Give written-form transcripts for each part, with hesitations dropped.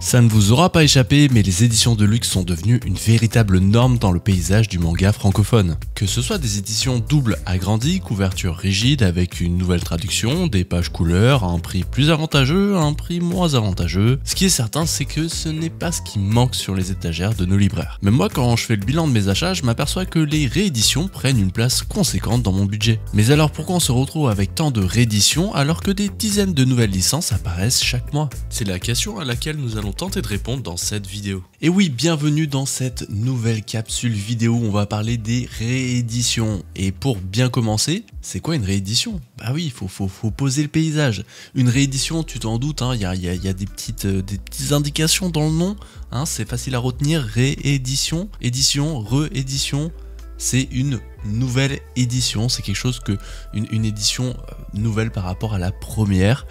Ça ne vous aura pas échappé, mais les éditions de luxe sont devenues une véritable norme dans le paysage du manga francophone. Que ce soit des éditions doubles agrandies, couverture rigide avec une nouvelle traduction, des pages couleurs, un prix plus avantageux, un prix moins avantageux, ce qui est certain c'est que ce n'est pas ce qui manque sur les étagères de nos libraires. Mais moi quand je fais le bilan de mes achats, je m'aperçois que les rééditions prennent une place conséquente dans mon budget. Mais alors pourquoi on se retrouve avec tant de rééditions alors que des dizaines de nouvelles licences apparaissent chaque mois? C'est la question à laquelle nous allons tenter de répondre dans cette vidéo. Et oui, bienvenue dans cette nouvelle capsule vidéo où on va parler des rééditions. Et pour bien commencer, c'est quoi une réédition? Bah oui, il faut poser le paysage. Une réédition, tu t'en doutes, il y a des petites indications dans le nom, c'est facile à retenir. Réédition, édition, réédition. C'est une nouvelle édition, c'est quelque chose que une édition nouvelle par rapport à la première.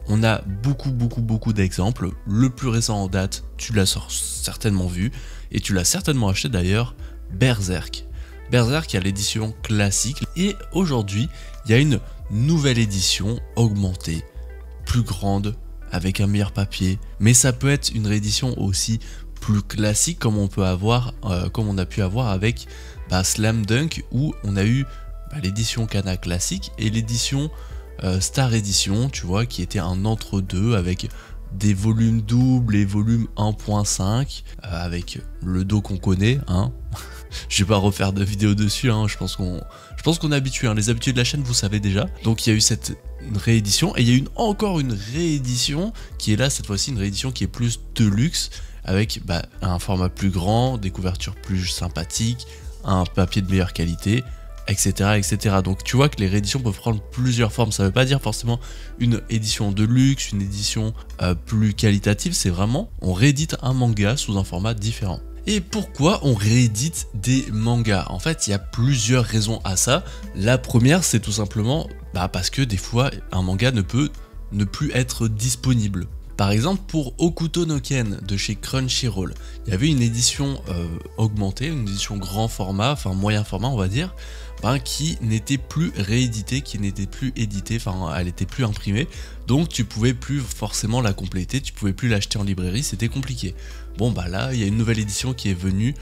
On a beaucoup d'exemples. Le plus récent en date, tu l'as certainement vu et tu l'as certainement acheté d'ailleurs, Berserk. Berserk, il y a l'édition classique et aujourd'hui, il y a une nouvelle édition augmentée, plus grande, avec un meilleur papier. Mais ça peut être une réédition aussi plus classique comme on peut avoir, comme on a pu avoir avec Slam Dunk où on a eu l'édition Kana classique et l'édition Star Edition, tu vois, qui était un entre-deux avec des volumes doubles et volumes 1.5 avec le dos qu'on connaît, Je vais pas refaire de vidéo dessus, je pense qu'on est habitué, les habitués de la chaîne vous savez déjà. Donc il y a eu cette réédition et il y a eu encore une réédition qui est là cette fois-ci, une réédition qui est plus de luxe avec un format plus grand, des couvertures plus sympathiques, un papier de meilleure qualité, etc. Donc tu vois que les rééditions peuvent prendre plusieurs formes. Ça veut pas dire forcément une édition de luxe, une édition plus qualitative. C'est vraiment on réédite un manga sous un format différent. Et pourquoi on réédite des mangas? En fait, il y a plusieurs raisons à ça. La première, c'est tout simplement parce que des fois, un manga ne peut ne plus être disponible. Par exemple, pour Hokuto no Ken de chez Crunchyroll, il y avait une édition augmentée, une édition grand format, enfin moyen format on va dire, qui n'était plus rééditée, qui n'était plus éditée, elle était plus imprimée, donc tu pouvais plus forcément la compléter, tu pouvais plus l'acheter en librairie, c'était compliqué. Bon là, il y a une nouvelle édition qui est venue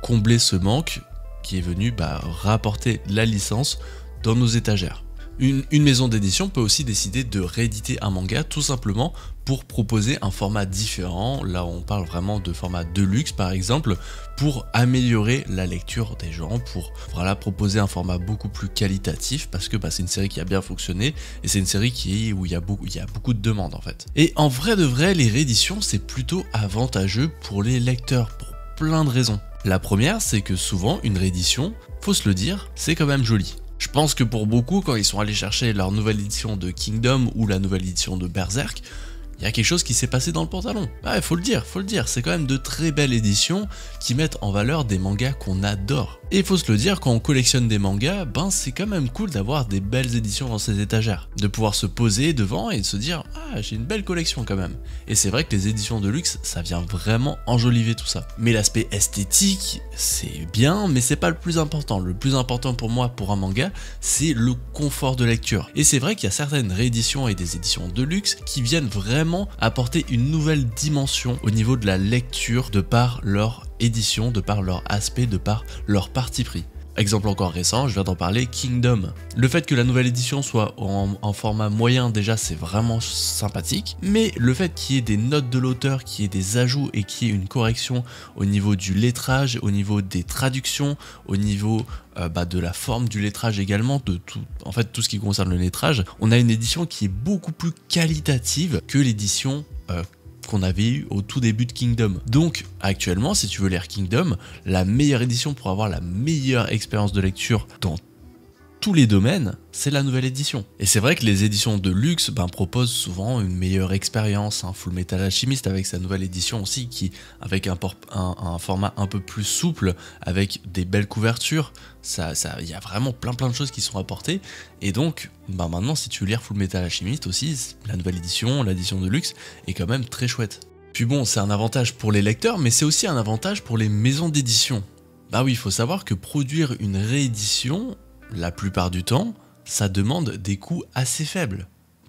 combler ce manque, qui est venue rapporter la licence dans nos étagères. Une maison d'édition peut aussi décider de rééditer un manga tout simplement pour proposer un format différent. Là on parle vraiment de format de luxe par exemple, pour améliorer la lecture des gens, pour proposer un format beaucoup plus qualitatif parce que c'est une série qui a bien fonctionné et c'est une série où il y a beaucoup de demandes en fait. Et en vrai de vrai, les rééditions c'est plutôt avantageux pour les lecteurs pour plein de raisons. La première, c'est que souvent une réédition, faut se le dire, c'est quand même joli. Je pense que pour beaucoup, quand ils sont allés chercher leur nouvelle édition de Kingdom ou la nouvelle édition de Berserk, il y a quelque chose qui s'est passé dans le pantalon. Faut le dire, c'est quand même de très belles éditions qui mettent en valeur des mangas qu'on adore. Et il faut se le dire, quand on collectionne des mangas, c'est quand même cool d'avoir des belles éditions dans ses étagères. De pouvoir se poser devant et de se dire « Ah, j'ai une belle collection quand même ». Et c'est vrai que les éditions de luxe, ça vient vraiment enjoliver tout ça. Mais l'aspect esthétique, c'est bien, mais c'est pas le plus important. Le plus important pour moi, pour un manga, c'est le confort de lecture. Et c'est vrai qu'il y a certaines rééditions et des éditions de luxe qui viennent vraiment apporter une nouvelle dimension au niveau de la lecture de par leur édition, de par leur aspect, de par leur parti pris. Exemple encore récent, je viens d'en parler, Kingdom. Le fait que la nouvelle édition soit en format moyen, déjà c'est vraiment sympathique, mais le fait qu'il y ait des notes de l'auteur, qu'il y ait des ajouts et qu'il y ait une correction au niveau du lettrage, au niveau des traductions, au niveau de la forme du lettrage également, de tout, en fait tout ce qui concerne le lettrage, on a une édition qui est beaucoup plus qualitative que l'édition qu'on avait eu au tout début de Kingdom. Donc actuellement, si tu veux lire Kingdom, la meilleure édition pour avoir la meilleure expérience de lecture dans tous les domaines, c'est la nouvelle édition. Et c'est vrai que les éditions de luxe proposent souvent une meilleure expérience. Full Metal Alchemist avec sa nouvelle édition aussi, qui avec un format un peu plus souple, avec des belles couvertures, il y a vraiment plein de choses qui sont apportées. Et donc maintenant si tu veux lire Full Metal Alchemist aussi, la nouvelle édition, l'édition de luxe est quand même très chouette. Puis bon, c'est un avantage pour les lecteurs, mais c'est aussi un avantage pour les maisons d'édition. Oui, il faut savoir que produire une réédition, la plupart du temps, ça demande des coûts assez faibles.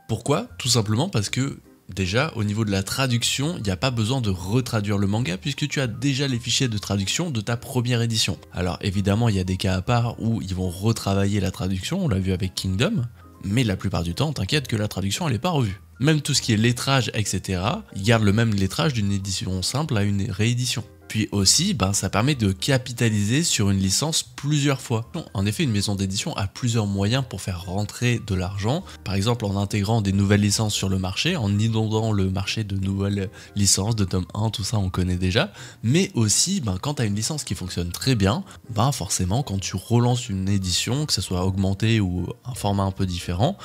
Pourquoi? Tout simplement parce que Déjà, au niveau de la traduction, il n'y a pas besoin de retraduire le manga puisque tu as déjà les fichiers de traduction de ta première édition. Alors évidemment, il y a des cas à part où ils vont retravailler la traduction, on l'a vu avec Kingdom, mais la plupart du temps, t'inquiète que la traduction elle n'est pas revue. Même tout ce qui est lettrage, etc., ils gardent le même lettrage d'une édition simple à une réédition. Puis aussi, ça permet de capitaliser sur une licence plusieurs fois. En effet, une maison d'édition a plusieurs moyens pour faire rentrer de l'argent, par exemple en intégrant des nouvelles licences sur le marché, en inondant le marché de nouvelles licences, de tome 1, tout ça on connaît déjà, mais aussi quand tu as une licence qui fonctionne très bien, forcément quand tu relances une édition, que ce soit augmentée ou un format un peu différent,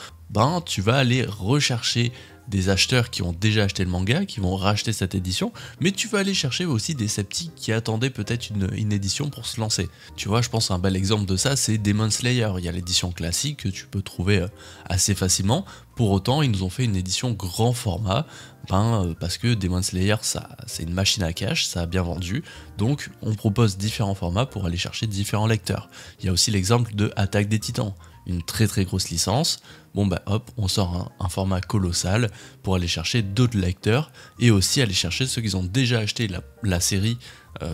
tu vas aller rechercher des acheteurs qui ont déjà acheté le manga, qui vont racheter cette édition, mais tu vas aller chercher aussi des sceptiques qui attendaient peut-être une édition pour se lancer. Tu vois, je pense un bel exemple de ça, c'est Demon Slayer. Il y a l'édition classique que tu peux trouver assez facilement. Pour autant, ils nous ont fait une édition grand format, parce que Demon Slayer, c'est une machine à cash, ça a bien vendu, donc on propose différents formats pour aller chercher différents lecteurs. Il y a aussi l'exemple de Attaque des Titans, une très très grosse licence. Hop, on sort un format colossal pour aller chercher d'autres lecteurs et aussi aller chercher ceux qui ont déjà acheté la série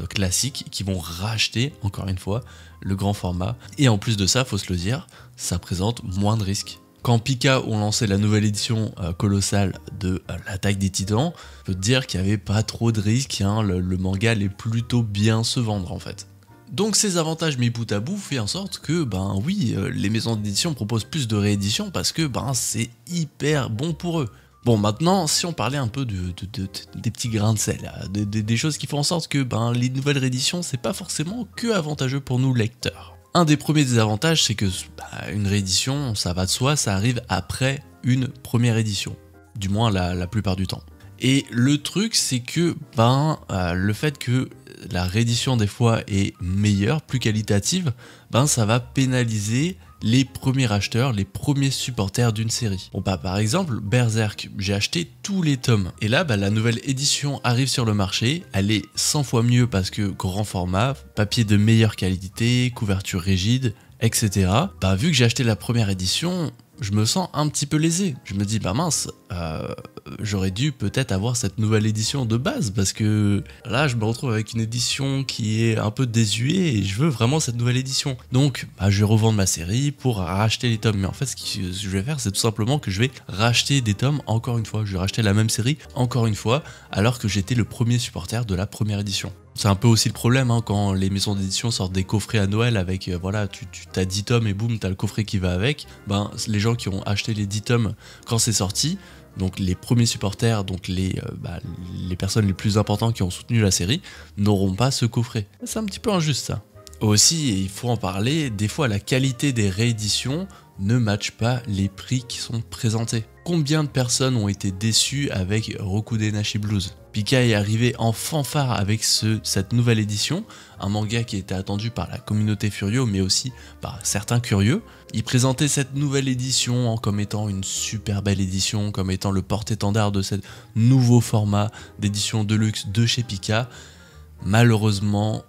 classique, qui vont racheter encore une fois le grand format. Et en plus de ça, faut se le dire, ça présente moins de risques. Quand Pika ont lancé la nouvelle édition colossale de l'Attaque des Titans, je peux te dire qu'il n'y avait pas trop de risques, le manga allait plutôt bien se vendre en fait. Donc ces avantages mis bout à bout fait en sorte que oui, les maisons d'édition proposent plus de rééditions parce que c'est hyper bon pour eux. Bon, maintenant, si on parlait un peu des petits grains de sel, des choses qui font en sorte que les nouvelles rééditions, c'est pas forcément que avantageux pour nous lecteurs. Un des premiers désavantages, c'est que une réédition, ça va de soi, ça arrive après une première édition, du moins la plupart du temps. Et le truc, c'est que le fait que la réédition des fois est meilleure, plus qualitative, ça va pénaliser les premiers acheteurs, les premiers supporters d'une série. Par exemple, Berserk, j'ai acheté tous les tomes. Et là, la nouvelle édition arrive sur le marché, elle est 100 fois mieux parce que grand format, papier de meilleure qualité, couverture rigide, etc. Vu que j'ai acheté la première édition, je me sens un petit peu lésé. Je me dis, mince, j'aurais dû peut-être avoir cette nouvelle édition de base, parce que là, je me retrouve avec une édition qui est un peu désuée, et je veux vraiment cette nouvelle édition. Donc, je vais revendre ma série pour racheter les tomes. Mais en fait, ce que je vais faire, c'est tout simplement que je vais racheter des tomes encore une fois. Je vais racheter la même série encore une fois, alors que j'étais le premier supporter de la première édition. C'est un peu aussi le problème quand les maisons d'édition sortent des coffrets à Noël avec, tu t'as 10 tomes et boum, t'as le coffret qui va avec. Les gens qui ont acheté les 10 tomes quand c'est sorti, donc les premiers supporters, donc les personnes les plus importantes qui ont soutenu la série, n'auront pas ce coffret. C'est un petit peu injuste ça. Aussi, il faut en parler, des fois la qualité des rééditions ne matche pas les prix qui sont présentés. Combien de personnes ont été déçues avec Rokudenashi Blues? Pika est arrivé en fanfare avec cette nouvelle édition, un manga qui était attendu par la communauté Furio, mais aussi par certains curieux. Il présentait cette nouvelle édition comme étant une super belle édition, comme étant le porte-étendard de ce nouveau format d'édition deluxe de chez Pika. Malheureusement,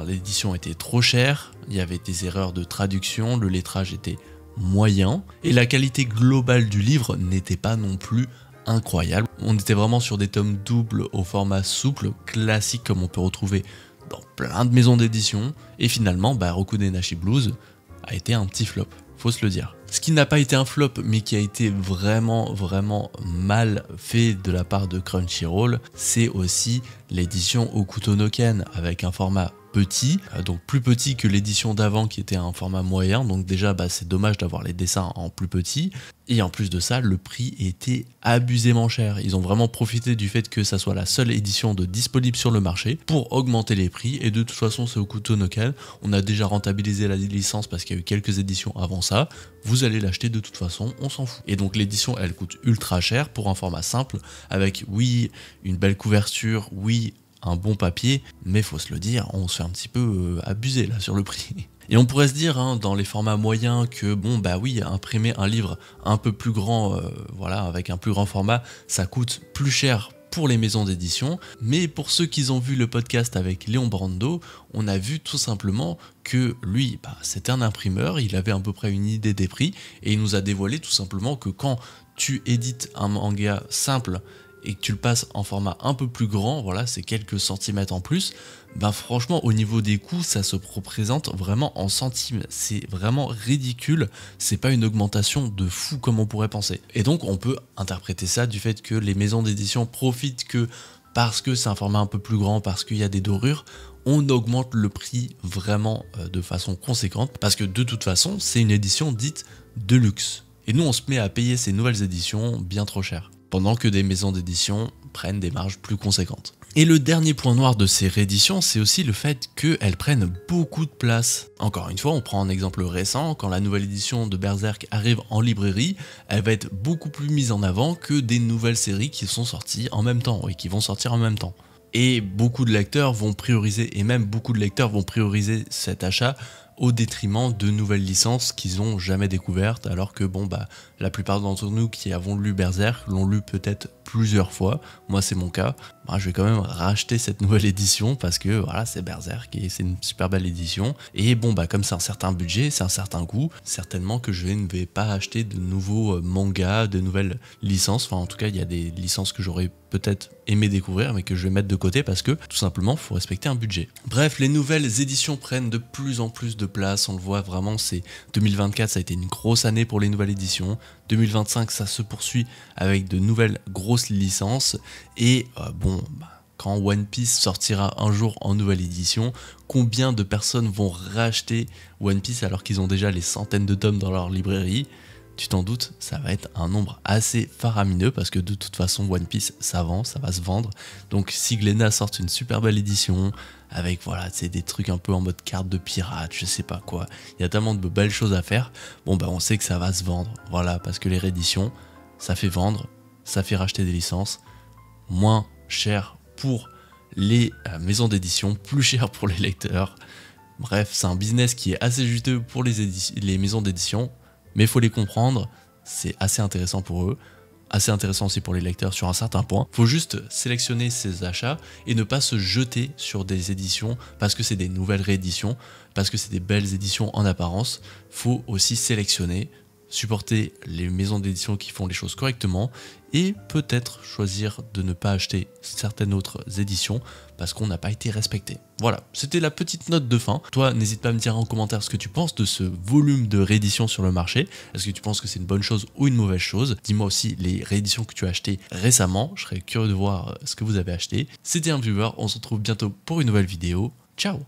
l'édition était trop chère, il y avait des erreurs de traduction, le lettrage était moyen, et la qualité globale du livre n'était pas non plus incroyable. On était vraiment sur des tomes doubles au format souple, classique comme on peut retrouver dans plein de maisons d'édition, et finalement, Rokudenashi Blues a été un petit flop, faut se le dire. Ce qui n'a pas été un flop, mais qui a été vraiment mal fait de la part de Crunchyroll, c'est aussi l'édition Hokuto no Ken, avec un format petit, donc plus petit que l'édition d'avant qui était un format moyen, donc déjà c'est dommage d'avoir les dessins en plus petit, et en plus de ça, le prix était abusément cher. Ils ont vraiment profité du fait que ça soit la seule édition disponible sur le marché pour augmenter les prix, et de toute façon c'est Hokuto no Ken, on a déjà rentabilisé la licence parce qu'il y a eu quelques éditions avant ça, vous allez l'acheter de toute façon, on s'en fout. Et donc l'édition elle coûte ultra cher pour un format simple, avec oui, une belle couverture, oui, un bon papier, mais faut se le dire, on se fait un petit peu abuser là sur le prix. Et on pourrait se dire dans les formats moyens que oui, imprimer un livre un peu plus grand, avec un plus grand format, ça coûte plus cher pour les maisons d'édition, mais pour ceux qui ont vu le podcast avec Léon Brando, on a vu tout simplement que lui, c'était un imprimeur, il avait à peu près une idée des prix, et il nous a dévoilé tout simplement que quand tu édites un manga simple et que tu le passes en format un peu plus grand, voilà, c'est quelques centimètres en plus, franchement au niveau des coûts ça se représente vraiment en centimes, c'est vraiment ridicule, c'est pas une augmentation de fou comme on pourrait penser. Et donc on peut interpréter ça du fait que les maisons d'édition profitent que parce que c'est un format un peu plus grand, parce qu'il y a des dorures, on augmente le prix vraiment de façon conséquente, parce que de toute façon c'est une édition dite de luxe. Et nous on se met à payer ces nouvelles éditions bien trop cher, pendant que des maisons d'édition prennent des marges plus conséquentes. Et le dernier point noir de ces rééditions, c'est aussi le fait qu'elles prennent beaucoup de place. Encore une fois, on prend un exemple récent, quand la nouvelle édition de Berserk arrive en librairie, elle va être beaucoup plus mise en avant que des nouvelles séries qui sont sorties en même temps, et qui vont sortir en même temps. Et beaucoup de lecteurs vont prioriser, et même beaucoup de lecteurs vont prioriser cet achat au détriment de nouvelles licences qu'ils n'ont jamais découvertes, alors que la plupart d'entre nous qui avons lu Berserk l'ont lu peut-être plusieurs fois. Moi c'est mon cas, je vais quand même racheter cette nouvelle édition parce que voilà, c'est Berserk et c'est une super belle édition, et comme c'est un certain budget, c'est un certain coût, certainement que je ne vais pas acheter de nouveaux mangas, de nouvelles licences, enfin en tout cas il y a des licences que j'aurais peut-être aimé découvrir mais que je vais mettre de côté parce que tout simplement faut respecter un budget. Bref, les nouvelles éditions prennent de plus en plus de place, on le voit vraiment, c'est 2024 ça a été une grosse année pour les nouvelles éditions, 2025 ça se poursuit avec de nouvelles grosses licences, et quand One Piece sortira un jour en nouvelle édition, combien de personnes vont racheter One Piece alors qu'ils ont déjà les centaines de tomes dans leur librairie? Tu t'en doutes, ça va être un nombre assez faramineux parce que de toute façon One Piece ça vend, ça va se vendre. Donc si Glénat sort une super belle édition avec des trucs un peu en mode carte de pirate, je sais pas quoi, il y a tellement de belles choses à faire, on sait que ça va se vendre, voilà, parce que les rééditions ça fait vendre, ça fait racheter des licences, moins cher pour les maisons d'édition, plus cher pour les lecteurs. Bref, c'est un business qui est assez juteux pour les maisons d'édition, mais il faut les comprendre, c'est assez intéressant pour eux, assez intéressant aussi pour les lecteurs sur un certain point. Faut juste sélectionner ses achats et ne pas se jeter sur des éditions parce que c'est des nouvelles rééditions, parce que c'est des belles éditions en apparence. Faut aussi sélectionner, supporter les maisons d'édition qui font les choses correctement, et peut-être choisir de ne pas acheter certaines autres éditions parce qu'on n'a pas été respecté. Voilà, c'était la petite note de fin. Toi, n'hésite pas à me dire en commentaire ce que tu penses de ce volume de rééditions sur le marché. Est-ce que tu penses que c'est une bonne chose ou une mauvaise chose? Dis-moi aussi les rééditions que tu as achetées récemment, je serais curieux de voir ce que vous avez acheté. C'était un viewer, on se retrouve bientôt pour une nouvelle vidéo. Ciao!